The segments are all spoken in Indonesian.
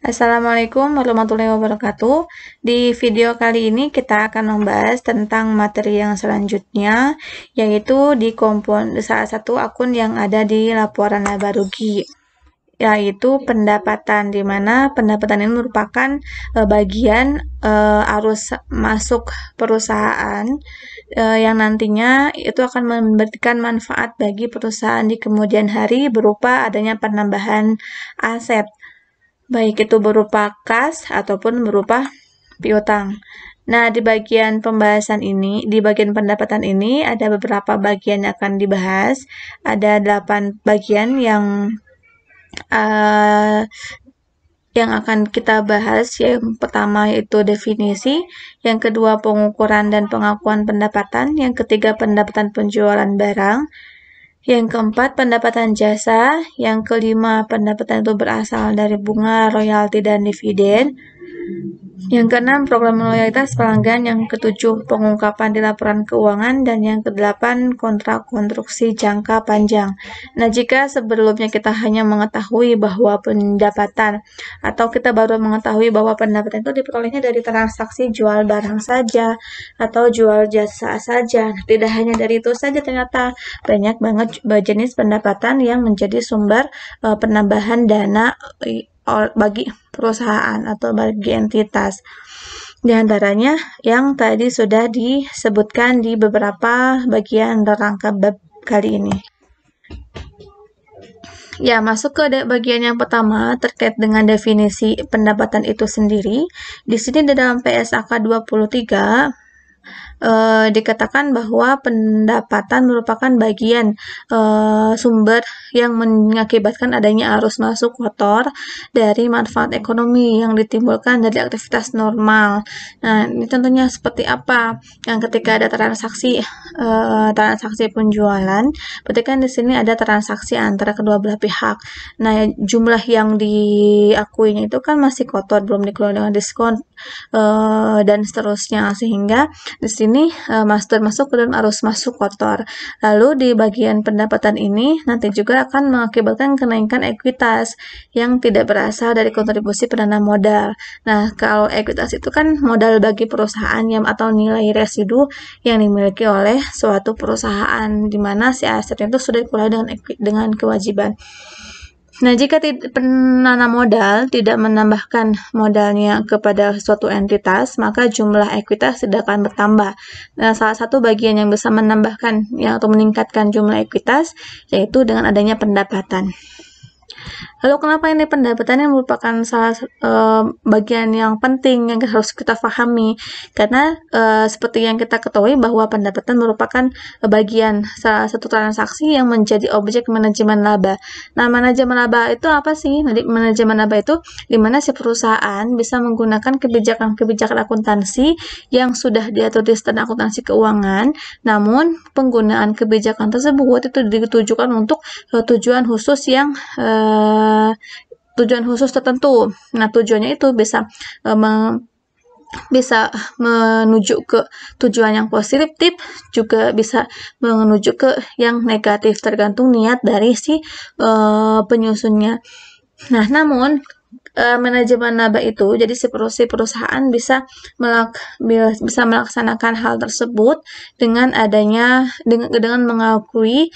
Assalamualaikum warahmatullahi wabarakatuh. Di video kali ini kita akan membahas tentang materi yang selanjutnya, yaitu di salah satu akun yang ada di laporan laba rugi, yaitu pendapatan, di mana pendapatan ini merupakan bagian arus masuk perusahaan yang nantinya itu akan memberikan manfaat bagi perusahaan di kemudian hari berupa adanya penambahan aset, baik itu berupa kas ataupun berupa piutang. Nah, di bagian pembahasan ini, di bagian pendapatan ini ada beberapa bagian yang akan dibahas. Ada 8 bagian uh, yang akan kita bahas. Yang pertama yaitu definisi, yang kedua pengukuran dan pengakuan pendapatan, yang ketiga pendapatan penjualan barang, yang keempat, pendapatan jasa. Yang kelima, pendapatan itu berasal dari bunga, royalti, dan dividen. Yang keenam, program loyalitas pelanggan. Yang ketujuh, pengungkapan di laporan keuangan. Dan yang kedelapan, kontrak konstruksi jangka panjang. Nah, jika sebelumnya kita hanya mengetahui bahwa pendapatan, atau kita baru mengetahui bahwa pendapatan itu diperolehnya dari transaksi jual barang saja, atau jual jasa saja. Tidak hanya dari itu saja, ternyata banyak banget jenis pendapatan yang menjadi sumber penambahan dana bagi perusahaan atau bagi entitas. Di antaranya yang tadi sudah disebutkan di beberapa bagian rangka bab kali ini. Ya, masuk ke bagian yang pertama terkait dengan definisi pendapatan itu sendiri. Di sini di dalam PSAK 23 dikatakan bahwa pendapatan merupakan bagian sumber yang mengakibatkan adanya arus masuk kotor dari manfaat ekonomi yang ditimbulkan dari aktivitas normal. Nah, ini tentunya seperti apa? Yang ketika ada transaksi penjualan, berarti kan di sini ada transaksi antara kedua belah pihak. Nah, jumlah yang diakuinya itu kan masih kotor, belum dikeluarkan dengan diskon dan seterusnya, sehingga di sini masuk ke dalam arus masuk kotor. Lalu di bagian pendapatan ini nanti juga akan mengakibatkan kenaikan ekuitas yang tidak berasal dari kontribusi pendana modal. Nah, kalau ekuitas itu kan modal bagi perusahaan atau nilai residu yang dimiliki oleh suatu perusahaan, di mana si aset itu sudah dikurangi dengan kewajiban. Nah, jika penanam modal tidak menambahkan modalnya kepada suatu entitas, maka jumlah ekuitas tidak akan bertambah. Nah, salah satu bagian yang bisa menambahkan atau meningkatkan jumlah ekuitas yaitu dengan adanya pendapatan. Lalu kenapa ini pendapatannya merupakan salah bagian yang penting yang harus kita pahami? Karena seperti yang kita ketahui bahwa pendapatan merupakan bagian salah satu transaksi yang menjadi objek manajemen laba. Nah, manajemen laba itu apa sih? Nah, manajemen laba itu di mana si perusahaan bisa menggunakan kebijakan akuntansi yang sudah diatur di standar akuntansi keuangan, namun penggunaan kebijakan tersebut itu ditujukan untuk tujuan khusus tertentu. Nah, tujuannya itu bisa menuju ke tujuan yang positif, juga bisa menuju ke yang negatif, tergantung niat dari si penyusunnya. Nah, namun manajemen laba itu, jadi si perusahaan bisa melaksanakan hal tersebut dengan mengakui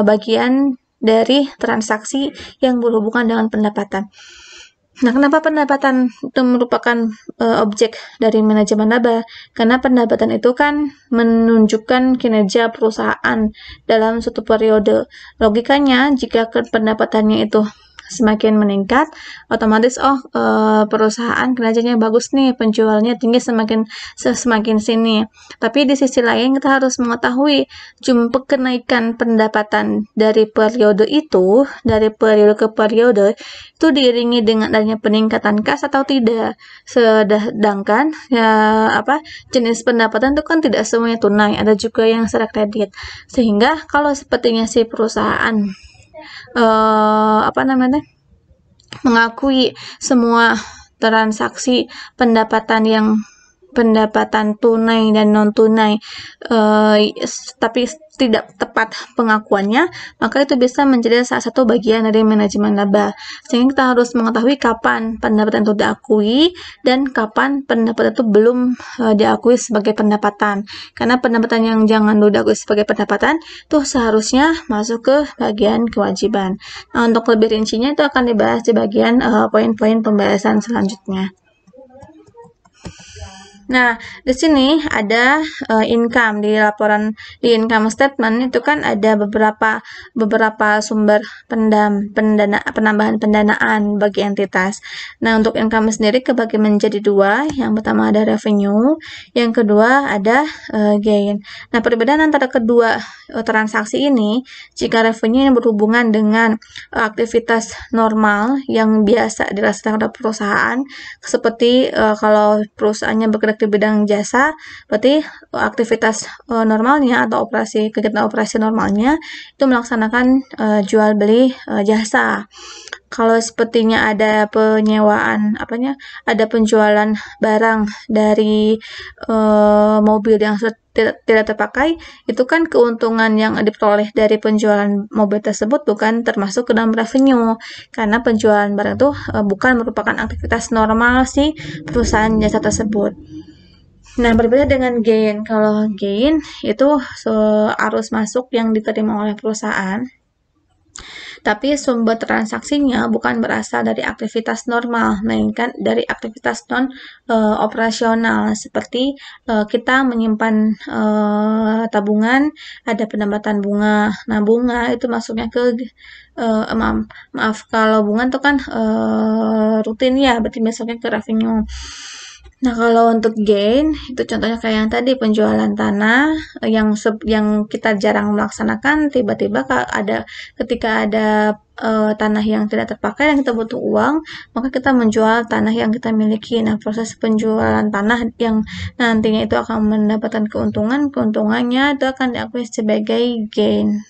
bagian dari transaksi yang berhubungan dengan pendapatan. Nah, kenapa pendapatan itu merupakan objek dari manajemen laba? Karena pendapatan itu kan menunjukkan kinerja perusahaan dalam suatu periode. Logikanya, jika pendapatannya itu semakin meningkat, otomatis perusahaan kinerjanya bagus nih, penjualannya tinggi semakin sini. Tapi di sisi lain kita harus mengetahui jumlah kenaikan pendapatan dari periode ke periode itu diiringi dengan adanya peningkatan kas atau tidak. Sedangkan jenis pendapatan itu kan tidak semuanya tunai, ada juga yang secara kredit. Sehingga kalau sepertinya si perusahaan mengakui semua transaksi pendapatan yang pendapatan tunai dan non tunai, tapi tidak tepat pengakuannya, maka itu bisa menjadi salah satu bagian dari manajemen laba. Sehingga kita harus mengetahui kapan pendapatan itu diakui dan kapan pendapatan itu belum diakui sebagai pendapatan. Karena pendapatan yang jangan dulu diakui sebagai pendapatan itu seharusnya masuk ke bagian kewajiban. Nah, untuk lebih rincinya itu akan dibahas di bagian poin-poin pembahasan selanjutnya. Nah, di sini ada income di laporan di income statement itu kan ada beberapa sumber penambahan pendanaan bagi entitas. Nah, untuk income sendiri kebagi menjadi dua. Yang pertama ada revenue, yang kedua ada gain. Nah, perbedaan antara kedua transaksi ini, jika revenue yang berhubungan dengan aktivitas normal yang biasa dirasakan oleh perusahaan, seperti kalau perusahaannya bergerak di bidang jasa, berarti aktivitas normalnya atau kegiatan operasi normalnya itu melaksanakan jual beli jasa. Kalau sepertinya ada penyewaan ada penjualan barang dari mobil yang tidak terpakai, itu kan keuntungan yang diperoleh dari penjualan mobil tersebut bukan termasuk ke dalam revenue, karena penjualan barang itu bukan merupakan aktivitas normal si perusahaan jasa tersebut. Nah, berbeda dengan gain. Kalau gain itu arus masuk yang diterima oleh perusahaan, tapi sumber transaksinya bukan berasal dari aktivitas normal, melainkan dari aktivitas non operasional, seperti kita menyimpan tabungan, ada pendapatan bunga. Nah, bunga itu masuknya ke maaf, kalau bunga itu kan rutin ya, berarti masuknya ke revenue. Nah, kalau untuk gain, itu contohnya kayak yang tadi, penjualan tanah yang kita jarang melaksanakan, tiba-tiba ketika ada tanah yang tidak terpakai dan kita butuh uang, maka kita menjual tanah yang kita miliki. Nah, proses penjualan tanah yang nantinya itu akan mendapatkan keuntungannya itu akan diakui sebagai gain.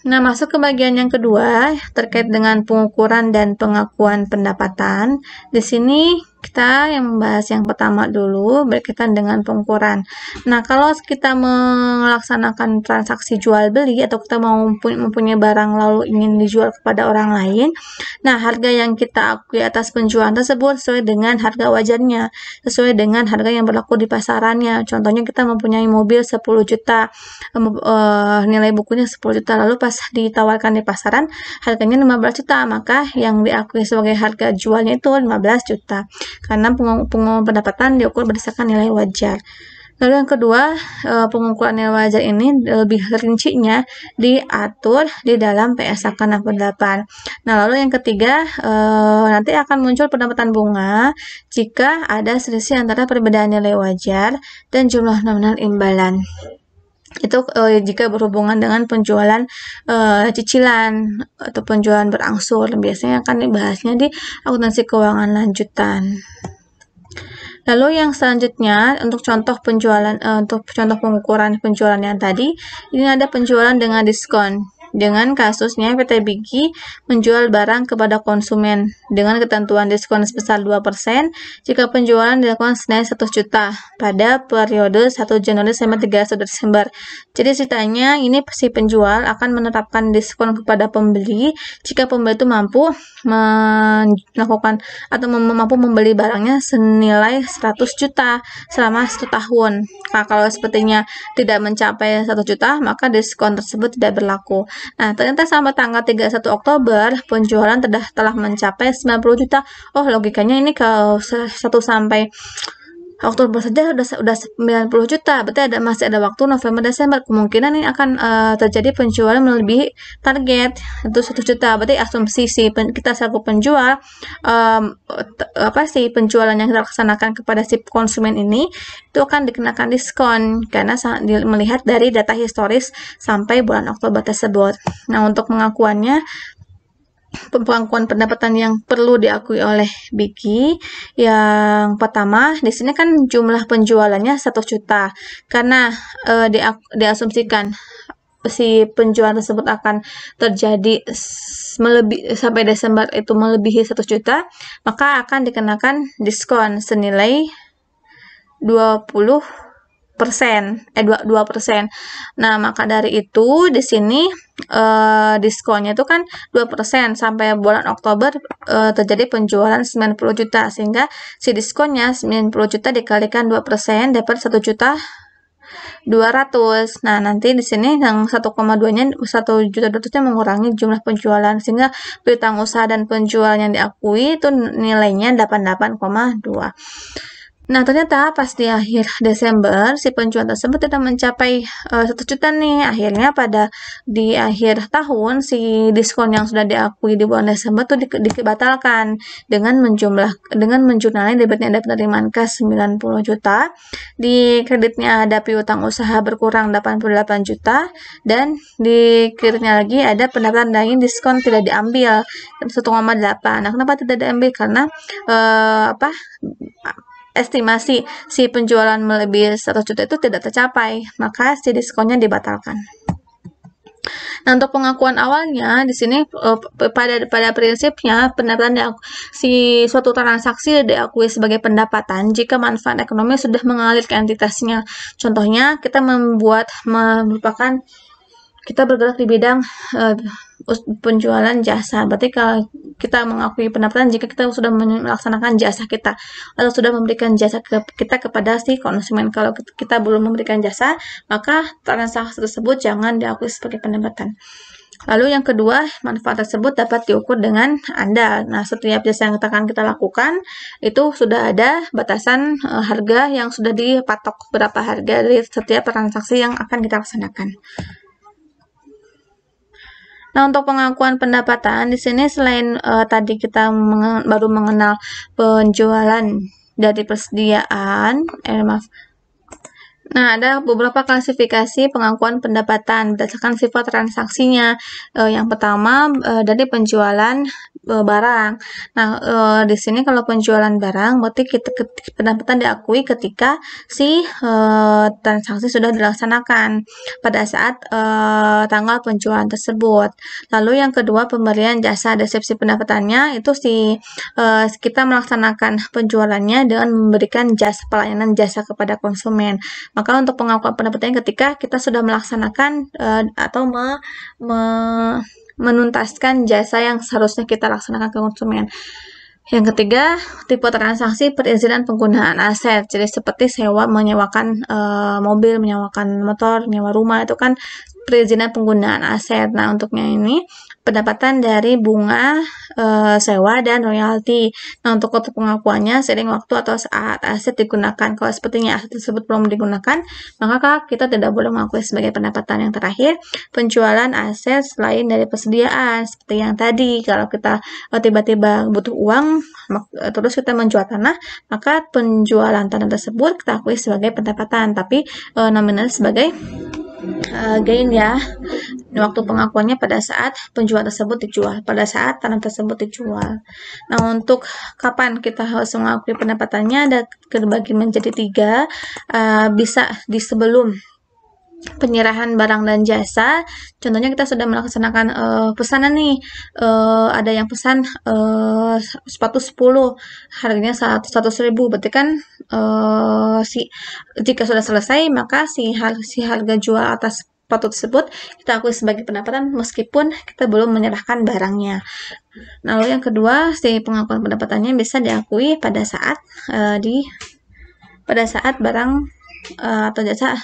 Nah, masuk ke bagian yang kedua terkait dengan pengukuran dan pengakuan pendapatan. Di sini kita yang membahas yang pertama dulu berkaitan dengan pengukuran. Nah, kalau kita melaksanakan transaksi jual beli atau kita mau mempunyai barang lalu ingin dijual kepada orang lain, nah harga yang kita akui atas penjualan tersebut sesuai dengan harga wajarnya, sesuai dengan harga yang berlaku di pasarannya. Contohnya kita mempunyai mobil 10 juta, nilai bukunya 10 juta, lalu pas ditawarkan di pasaran harganya 15 juta, maka yang diakui sebagai harga jualnya itu 15 juta. Karena pengukuran pendapatan diukur berdasarkan nilai wajar. Lalu yang kedua, pengukuran nilai wajar ini lebih rincinya diatur di dalam PSAK 68. Nah, lalu yang ketiga, nanti akan muncul pendapatan bunga jika ada selisih antara perbedaan nilai wajar dan jumlah nominal imbalan. Itu jika berhubungan dengan penjualan cicilan atau penjualan berangsur, biasanya akan dibahasnya di akuntansi keuangan lanjutan. Lalu yang selanjutnya untuk contoh pengukuran penjualan yang tadi, ini ada penjualan dengan diskon. Dengan kasusnya PT Bigi menjual barang kepada konsumen dengan ketentuan diskon sebesar 2% jika penjualan dilakukan senilai 1 juta pada periode 1 Januari sampai 31 Desember. Jadi ceritanya ini si penjual akan menetapkan diskon kepada pembeli jika pembeli itu mampu melakukan atau mampu membeli barangnya senilai 100 juta selama 1 tahun. Nah, kalau sepertinya tidak mencapai 1 juta, maka diskon tersebut tidak berlaku. Nah, ternyata sampai tanggal 31 Oktober penjualan telah mencapai 90 juta. Oh, logikanya ini ke 1 sampai Oktober saja udah 90 juta. Berarti masih ada waktu November Desember. Kemungkinan ini akan terjadi penjualan melebihi target itu 1 juta. Berarti asumsi kita selaku penjual penjualan yang kita laksanakan kepada si konsumen ini itu akan dikenakan diskon karena melihat dari data historis sampai bulan Oktober tersebut. Nah, untuk pengakuan pendapatan yang perlu diakui oleh Bigi, yang pertama di sini kan jumlah penjualannya 1 juta karena diasumsikan si penjualan tersebut akan terjadi sampai Desember itu melebihi 1 juta, maka akan dikenakan diskon senilai 2%. Nah, maka dari itu di sini diskonnya itu kan 2% sampai bulan Oktober terjadi penjualan 90 juta, sehingga si diskonnya 90 juta dikalikan 2% dapat 1 juta 200. Nah, nanti di sini yang 1,2-nya 1.200-nya mengurangi jumlah penjualan, sehingga piutang usaha dan penjual yang diakui itu nilainya 88,2. Nah, ternyata pas di akhir Desember, si penjual tersebut tidak mencapai 1 juta nih. Akhirnya di akhir tahun, si diskon yang sudah diakui di bulan Desember itu dibatalkan dengan menjurnalin debitnya ada penerimaan kas 90 juta, di kreditnya ada piutang usaha berkurang 88 juta, dan di kreditnya lagi ada pendapatan lain diskon tidak diambil 1,8. Nah, kenapa tidak diambil? Karena estimasi si penjualan melebihi 1 juta itu tidak tercapai, maka si diskonnya dibatalkan. Nah, untuk pengakuan awalnya di sini pada prinsipnya pendapatan si suatu transaksi diakui sebagai pendapatan jika manfaat ekonomi sudah mengalir ke entitasnya. Contohnya kita merupakan kita bergerak di bidang penjualan jasa. Berarti kalau kita mengakui pendapatan jika kita sudah melaksanakan jasa kita atau sudah memberikan jasa kita kepada si konsumen. Kalau kita belum memberikan jasa, maka transaksi tersebut jangan diakui sebagai pendapatan. Lalu yang kedua, manfaat tersebut dapat diukur dengan andal. Nah, setiap jasa yang akan kita lakukan itu sudah ada batasan harga yang sudah dipatok, berapa harga dari setiap transaksi yang akan kita laksanakan. Nah, untuk pengakuan pendapatan di sini selain tadi kita baru mengenal penjualan dari persediaan, Nah, ada beberapa klasifikasi pengakuan pendapatan berdasarkan sifat transaksinya. Yang pertama dari penjualan barang. Nah, di sini kalau penjualan barang berarti pendapatan diakui ketika si transaksi sudah dilaksanakan pada saat tanggal penjualan tersebut. Lalu yang kedua, pemberian jasa. Deskripsi pendapatannya itu kita melaksanakan penjualannya dengan memberikan pelayanan jasa kepada konsumen. Maka untuk pengakuan pendapatannya ketika kita sudah melaksanakan atau menuntaskan jasa yang seharusnya kita laksanakan ke konsumen. Yang ketiga, tipe transaksi perizinan penggunaan aset. Jadi seperti menyewakan mobil, menyewakan motor, menyewa rumah, itu kan perizinan penggunaan aset. Nah, untuknya ini pendapatan dari bunga sewa dan royalti. Nah, untuk pengakuannya seiring waktu atau saat aset digunakan. Kalau sepertinya aset tersebut belum digunakan, maka kita tidak boleh mengakui sebagai pendapatan. Yang terakhir, penjualan aset selain dari persediaan. Seperti yang tadi, kalau kita tiba-tiba butuh uang, terus kita menjual tanah, maka penjualan tanah tersebut kita akui sebagai pendapatan, tapi nominal sebagai gain ya. Waktu pengakuannya pada saat penjual tersebut dijual, pada saat tanah tersebut dijual. Nah, untuk kapan kita harus mengakui pendapatannya ada terbagi menjadi 3. Bisa di sebelum penyerahan barang dan jasa. Contohnya kita sudah melaksanakan pesanan nih, ada yang pesan sepatu 10, harganya 100.000, berarti kan jika sudah selesai maka si harga jual atas sepatu tersebut kita akui sebagai pendapatan meskipun kita belum menyerahkan barangnya. Lalu yang kedua, si pengakuan pendapatannya bisa diakui pada saat barang atau jasa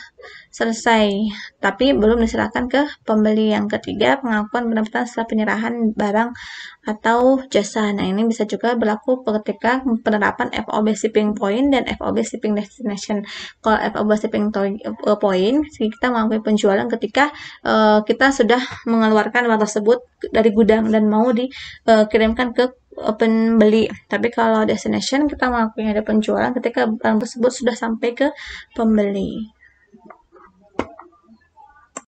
selesai tapi belum diserahkan ke pembeli. Yang ketiga, pengakuan pendapatan setelah penyerahan barang atau jasa. Nah, ini bisa juga berlaku ketika penerapan FOB shipping point dan FOB shipping destination. Kalau FOB shipping point, kita mengakui penjualan ketika kita sudah mengeluarkan barang tersebut dari gudang dan mau dikirimkan ke pembeli. Tapi kalau destination, kita mengakui ada penjualan ketika barang tersebut sudah sampai ke pembeli.